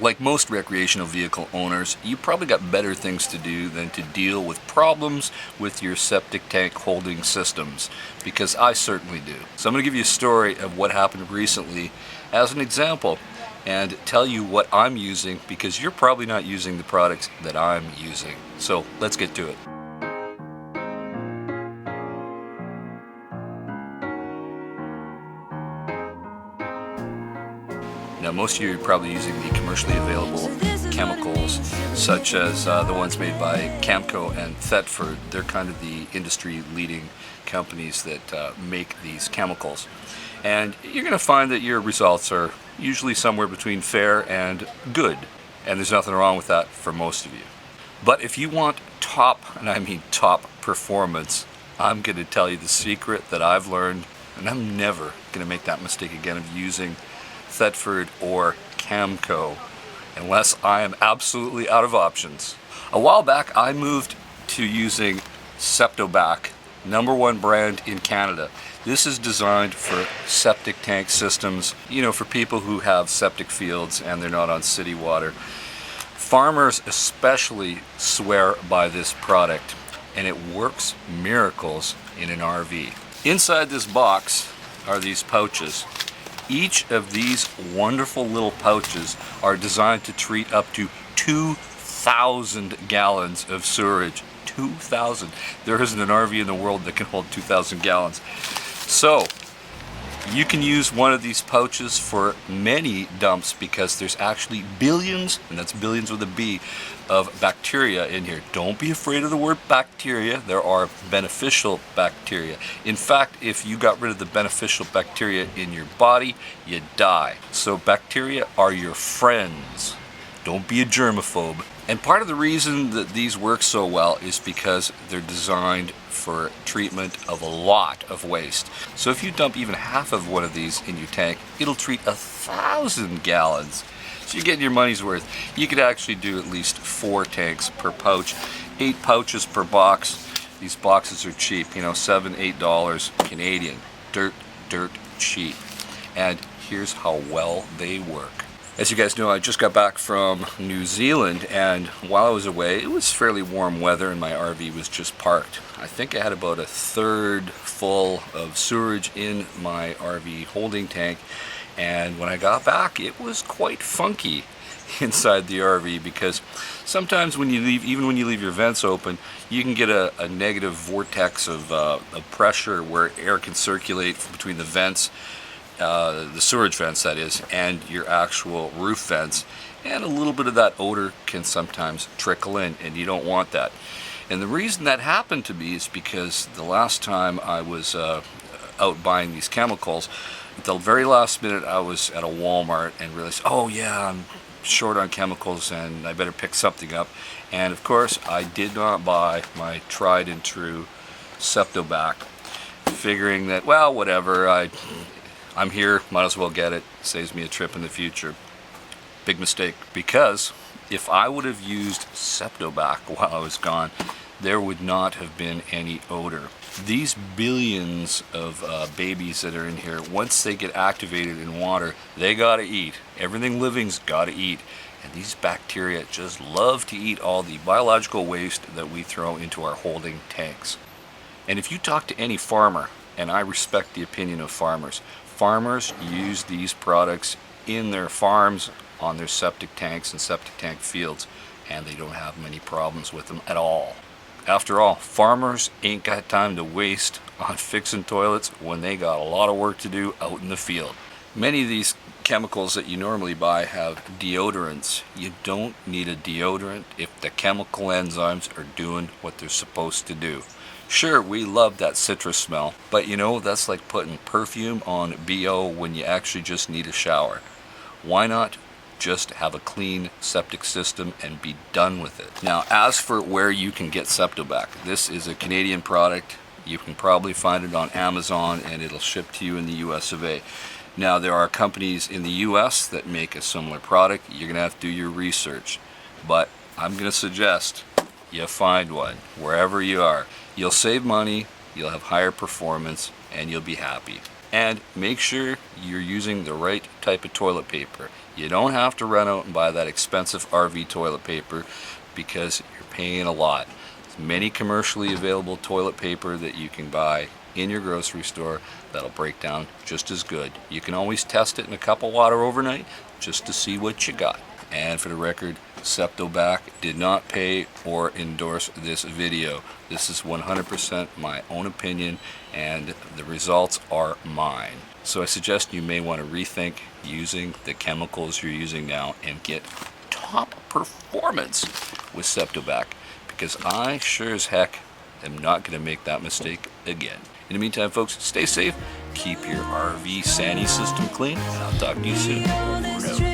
Like most recreational vehicle owners, you probably got better things to do than to deal with problems with your septic tank holding systems, because I certainly do. So I'm going to give you a story of what happened recently as an example and tell you what I'm using, because you're probably not using the products that I'm using. So let's get to it. Now, most of you are probably using the commercially available chemicals, such as the ones made by Camco and Thetford. They're kind of the industry-leading companies that make these chemicals. And you're going to find that your results are usually somewhere between fair and good. And there's nothing wrong with that for most of you. But if you want top, and I mean top performance, I'm going to tell you the secret that I've learned, and I'm never going to make that mistake again of using Thetford or Camco unless I am absolutely out of options. A while back I moved to using SeptoBac, #1 brand in Canada. This is designed for septic tank systems, you know, for people who have septic fields and they're not on city water. Farmers especially swear by this product, and it works miracles in an RV. Inside this box are these pouches. Each of these wonderful little pouches are designed to treat up to 2,000 gallons of sewerage. 2,000. There isn't an RV in the world that can hold 2,000 gallons. So you can use one of these pouches for many dumps, because there's actually billions, and that's billions with a B, of bacteria in here. Don't be afraid of the word bacteria. There are beneficial bacteria. In fact, if you got rid of the beneficial bacteria in your body, you die. So bacteria are your friends. Don't be a germaphobe. And part of the reason that these work so well is because they're designed for treatment of a lot of waste. So if you dump even half of one of these in your tank, it'll treat 1,000 gallons. So you're getting your money's worth. You could actually do at least 4 tanks per pouch, 8 pouches per box. These boxes are cheap, you know, $7, $8 Canadian. Dirt cheap. And here's how well they work. As you guys know, I just got back from New Zealand, and while I was away, it was fairly warm weather and my RV was just parked. I think I had about 1/3 full of sewerage in my RV holding tank, and when I got back, it was quite funky inside the RV, because sometimes when you leave, even when you leave your vents open, you can get a negative vortex of pressure where air can circulate between the vents, the sewerage vents that is, and your actual roof vents, and a little bit of that odor can sometimes trickle in, and you don't want that. And the reason that happened to me is because the last time I was out buying these chemicals, at the very last minute I was at a Walmart and realized, oh yeah, I'm short on chemicals and I better pick something up. And of course I did not buy my tried and true SeptoBac, figuring that, well, whatever, I'm here, might as well get it. Saves me a trip in the future. Big mistake, because if I would have used SeptoBac while I was gone, there would not have been any odor. These billions of babies that are in here, once they get activated in water, they gotta eat. Everything living's gotta eat. And these bacteria just love to eat all the biological waste that we throw into our holding tanks. And if you talk to any farmer, and I respect the opinion of farmers, farmers use these products in their farms, on their septic tanks and septic tank fields, and they don't have many problems with them at all. After all, farmers ain't got time to waste on fixing toilets when they got a lot of work to do out in the field. Many of these chemicals that you normally buy have deodorants. You don't need a deodorant if the chemical enzymes are doing what they're supposed to do. Sure, we love that citrus smell, but you know, that's like putting perfume on BO when you actually just need a shower. Why not just have a clean septic system and be done with it? Now, as for where you can get SeptoBac, this is a Canadian product. You can probably find it on Amazon and it'll ship to you in the US of A. Now, there are companies in the US that make a similar product. You're gonna have to do your research, but I'm gonna suggest you find one wherever you are. You'll save money, you'll have higher performance, and you'll be happy. And make sure you're using the right type of toilet paper. You don't have to run out and buy that expensive RV toilet paper because you're paying a lot. There's many commercially available toilet paper that you can buy in your grocery store that'll break down just as good. You can always test it in a cup of water overnight just to see what you got. And for the record, SeptoBac did not pay or endorse this video. This is 100% my own opinion, and the results are mine. So I suggest you may want to rethink using the chemicals you're using now and get top performance with SeptoBac, because I sure as heck am not going to make that mistake again. In the meantime, folks, stay safe, keep your RV sani system clean, and I'll talk to you soon. Over and out.